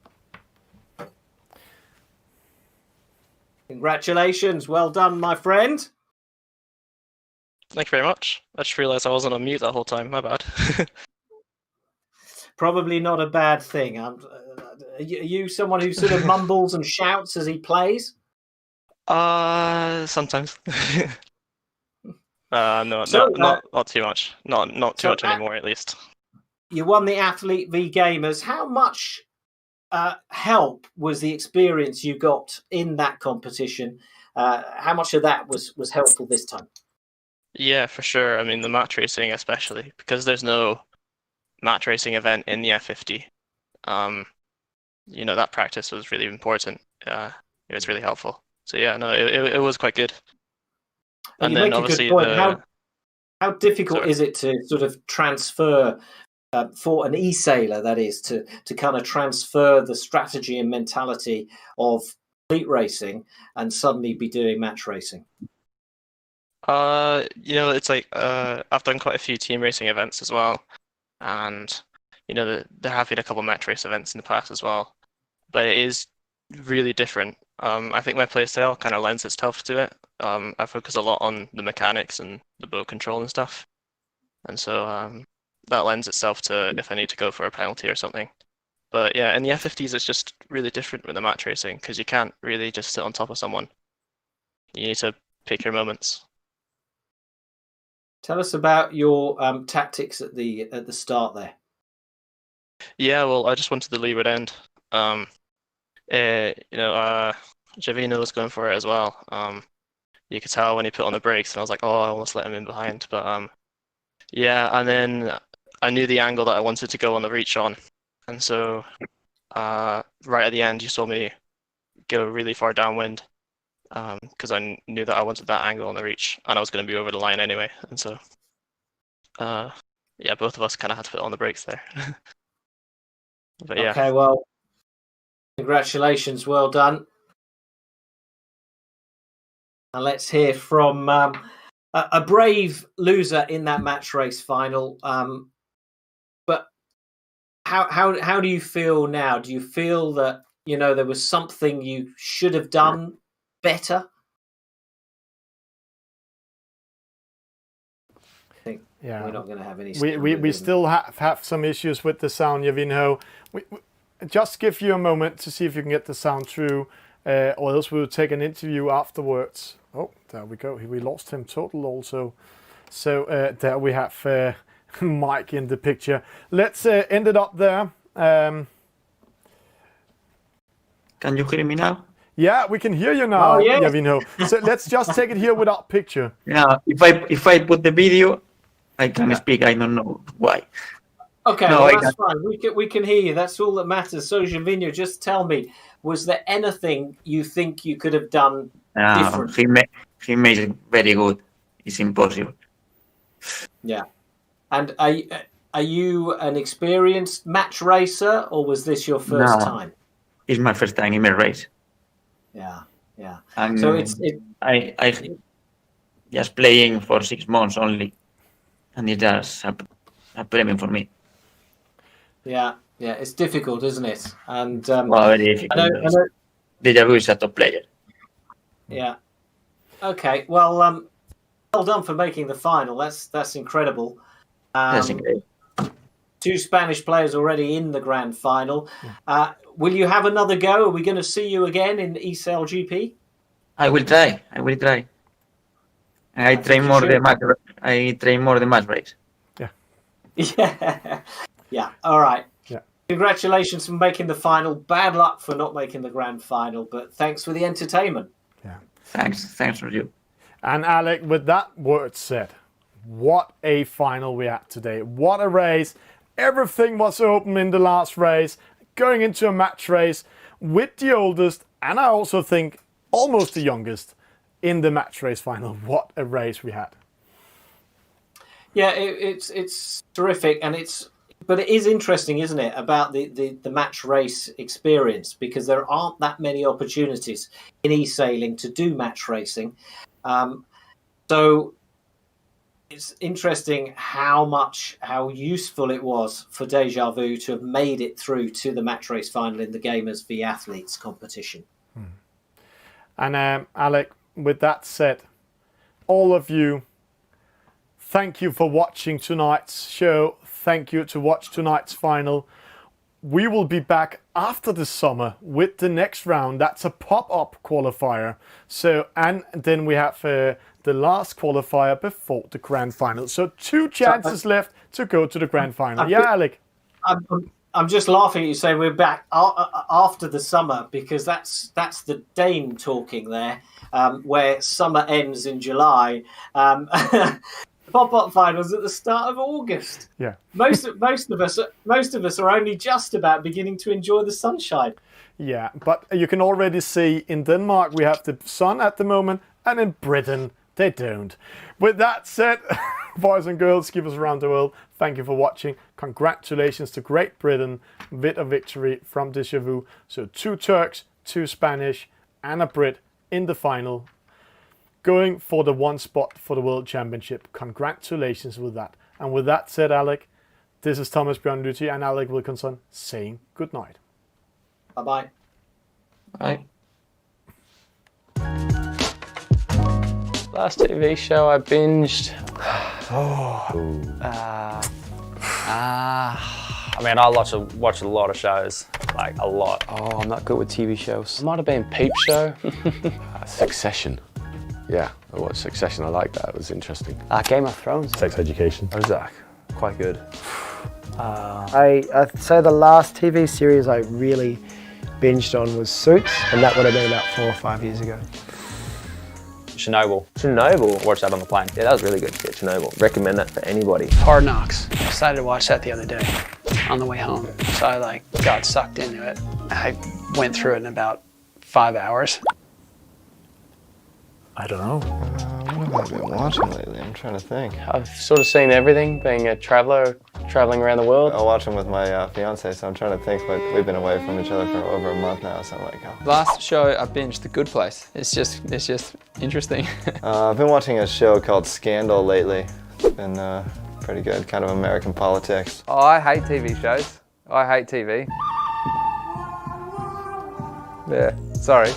Congratulations. Well done, my friend. Thank you very much. I just realised I wasn't on mute that whole time. My bad. Probably not a bad thing. Are you someone who sort of mumbles and shouts as he plays? Sometimes. No, So, not too much. Not too much anymore, at least. You won the Athlete v Gamers. How much help was the experience you got in that competition? How much of that was helpful this time? Yeah, for sure. I mean, the match racing especially, because there's no match racing event in the F50. That practice was really important. It was really helpful. So yeah, no, it was quite good. And then obviously how difficult is it to sort of transfer for an e-sailer, that is, to kind of transfer the strategy and mentality of fleet racing and suddenly be doing match racing? It's like I've done quite a few team racing events as well, and there have been a couple match race events in the past as well, but it is really different. I think my playstyle kind of lends itself to it. I focus a lot on the mechanics and the boat control and stuff, and so that lends itself to if I need to go for a penalty or something. But yeah, in the F50s, it's just really different with the match racing because you can't really just sit on top of someone. You need to pick your moments. Tell us about your tactics at the start there. Yeah, well, I just wanted the leeward end. Javino was going for it as well. You could tell when he put on the brakes, and I was like, oh, I almost let him in behind. But yeah, and then I knew the angle that I wanted to go on the reach on, and so right at the end, you saw me go really far downwind because I knew that I wanted that angle on the reach, and I was going to be over the line anyway. And so, yeah, both of us kind of had to put on the brakes there. But yeah. Okay, well, congratulations, well done. And let's hear from a brave loser in that match race final. But how do you feel now? Do you feel that there was something you should have done better? I think we're not going to have any. We still have some issues with the sound, Javino. We just give you a moment to see if you can get the sound through, or else we'll take an interview afterwards. Oh, there we go. We lost him total also. So there we have Mike in the picture. Let's end it up there. Can you hear me now? Yeah, we can hear you now, Javino. So let's just take it here without picture. Yeah, if I put the video, I can speak. I don't know why. Okay, no, well, that's fine. We can hear you. That's all that matters. So, Javino, just tell me, was there anything you think you could have done different? He made it very good. It's impossible. Yeah. And are you an experienced match racer, or was this your first time? It's my first time in a race. Yeah, yeah. And so I just playing for 6 months only, and it's just a premium for me. Yeah, yeah. It's difficult, isn't it? And very difficult. I know. Deja Vu is a top player. Yeah. Okay. Well, well done for making the final. That's incredible. That's incredible. 2 Spanish players already in the grand final. Will you have another go? Are we going to see you again in eSailGP? I will try. I train more the match race. Yeah. Yeah. Yeah. All right. Yeah. Congratulations for making the final. Bad luck for not making the grand final, but thanks for the entertainment. Yeah. Thanks for you. And Alec, with that word said, what a final we had today. What a race. Everything was open in the last race. Going into a match race with the oldest, and I also think almost the youngest, in the match race final. What a race we had. Yeah, it's terrific, and but it is interesting, isn't it, about the match race experience, because there aren't that many opportunities in e-sailing to do match racing. So it's interesting how useful it was for Deja Vu to have made it through to the match race final in the Gamers v Athletes competition. And Alec, with that said, all of you, thank you for watching tonight's show. Thank you to watch tonight's final. We will be back after the summer with the next round. That's a pop-up qualifier. So, and then we have the last qualifier before the grand final. So 2 chances left to go to the grand final. Yeah, Alec. I'm just laughing at you saying we're back after the summer, because that's the Dane talking there, where summer ends in July. Pop-up finals at the start of August. Yeah. Most of us are only just about beginning to enjoy the sunshine. Yeah, but you can already see in Denmark we have the sun at the moment, and in Britain they don't. With that said, boys and girls, keep us around the world. Thank you for watching. Congratulations to Great Britain with a victory from Deja Vu. So 2 Turks, 2 Spanish, and a Brit in the final, going for the 1 spot for the World Championship. Congratulations with that. And with that said, Alec, this is Thomas Bjørnlykke and Alec Wilkinson saying good night. Bye-bye. Bye. Last TV show I binged. I mean, I watch a lot of shows, like a lot. Oh, I'm not good with TV shows. It might have been Peep Show. Succession. Yeah, I watched Succession. I like that. It was interesting. Game of Thrones. Sex Education. Ozark. Quite good. I'd say the last TV series I really binged on was Suits, and that would have been about 4 or 5 years ago. Chernobyl. Chernobyl. Watched that on the plane. Yeah, that was really good. Yeah, Chernobyl. Recommend that for anybody. Hard Knocks. I decided to watch that the other day on the way home. So I got sucked into it. I went through it in about 5 hours. I don't know. What have I been watching lately? I'm trying to think. I've sort of seen everything, being a traveller, travelling around the world. I watch them with my fiance, so I'm trying to think, but we've been away from each other for over a month now, so I'm like, oh. Last show I binged, The Good Place. It's just interesting. I've been watching a show called Scandal lately. It's been pretty good, kind of American politics. Oh, I hate TV shows. I hate TV. Yeah, sorry.